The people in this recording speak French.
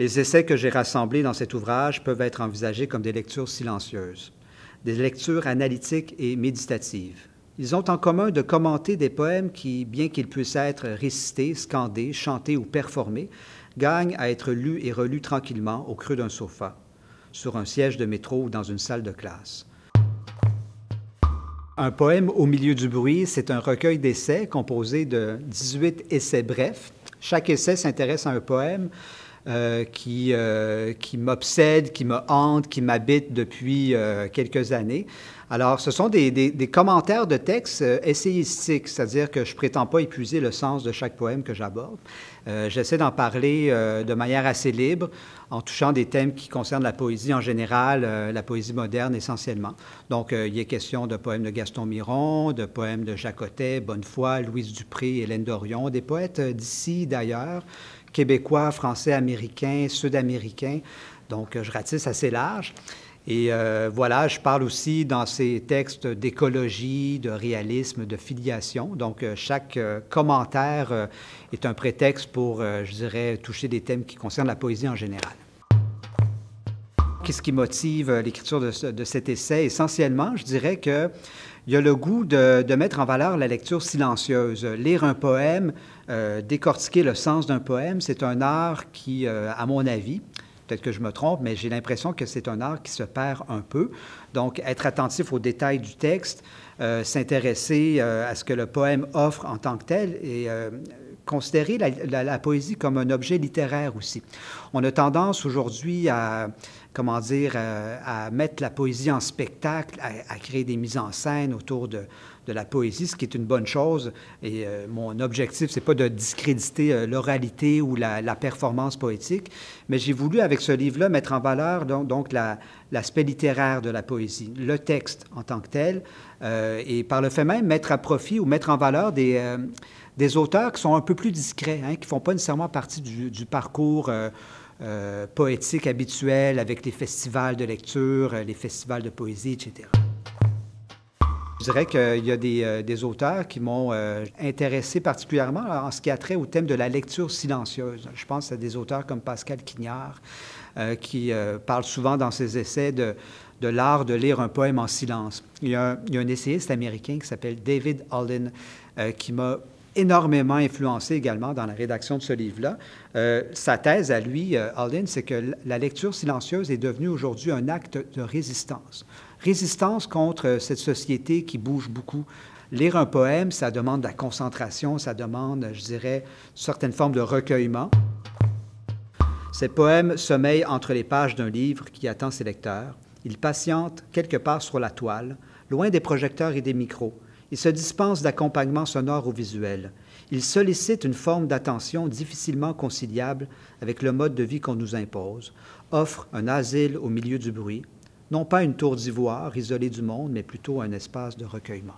Les essais que j'ai rassemblés dans cet ouvrage peuvent être envisagés comme des lectures silencieuses, des lectures analytiques et méditatives. Ils ont en commun de commenter des poèmes qui, bien qu'ils puissent être récités, scandés, chantés ou performés, gagnent à être lus et relus tranquillement au creux d'un sofa, sur un siège de métro ou dans une salle de classe. Un poème au milieu du bruit, c'est un recueil d'essais composé de 18 essais brefs. Chaque essai s'intéresse à un poème qui m'obsède, qui me hante, qui m'habite depuis quelques années. Alors, ce sont des commentaires de texte essayistiques, c'est-à-dire que je ne prétends pas épuiser le sens de chaque poème que j'aborde. J'essaie d'en parler de manière assez libre, en touchant des thèmes qui concernent la poésie en général, la poésie moderne essentiellement. Donc, il est question de poèmes de Gaston Miron, de poèmes de Jacques Ottet, Bonnefoy, Louise Dupré, Hélène Dorion, des poètes d'ici, d'ailleurs, québécois, français, américains, sud-américains. Donc, je ratisse assez large. Et voilà, je parle aussi dans ces textes d'écologie, de réalisme, de filiation. Donc, chaque commentaire est un prétexte pour, je dirais, toucher des thèmes qui concernent la poésie en général. Qu'est-ce qui motive l'écriture de cet essai? Essentiellement, je dirais qu'il y a le goût de mettre en valeur la lecture silencieuse. Lire un poème, décortiquer le sens d'un poème, c'est un art qui, à mon avis, peut-être que je me trompe, mais j'ai l'impression que c'est un art qui se perd un peu. Donc, être attentif aux détails du texte, s'intéresser à ce que le poème offre en tant que tel et considérer la poésie comme un objet littéraire aussi. On a tendance aujourd'hui à, comment dire, à mettre la poésie en spectacle, à créer des mises en scène autour de la poésie, ce qui est une bonne chose. Et mon objectif, c'est pas de discréditer l'oralité ou la performance poétique, mais j'ai voulu, avec ce livre-là, mettre en valeur donc l'aspect littéraire de la poésie, le texte en tant que tel, et par le fait même, mettre à profit ou mettre en valeur des auteurs qui sont un peu plus discrets, hein, qui ne font pas nécessairement partie du parcours poétique habituel avec les festivals de lecture, les festivals de poésie, etc. Je dirais qu'il y a des auteurs qui m'ont intéressé particulièrement en ce qui a trait au thème de la lecture silencieuse. Je pense à des auteurs comme Pascal Quignard, qui parle souvent dans ses essais de l'art de lire un poème en silence. Il y a un essayiste américain qui s'appelle David Alden, qui m'a énormément influencé également dans la rédaction de ce livre-là. Sa thèse à lui, Alden, c'est que la lecture silencieuse est devenue aujourd'hui un acte de résistance. Résistance contre cette société qui bouge beaucoup. Lire un poème, ça demande de la concentration, ça demande, je dirais, certaines formes de recueillement. Ces poèmes sommeillent entre les pages d'un livre qui attend ses lecteurs. Ils patientent quelque part sur la toile, loin des projecteurs et des micros. Ils se dispensent d'accompagnement sonore ou visuel. Ils sollicitent une forme d'attention difficilement conciliable avec le mode de vie qu'on nous impose, offrent un asile au milieu du bruit, non pas une tour d'ivoire isolée du monde, mais plutôt un espace de recueillement.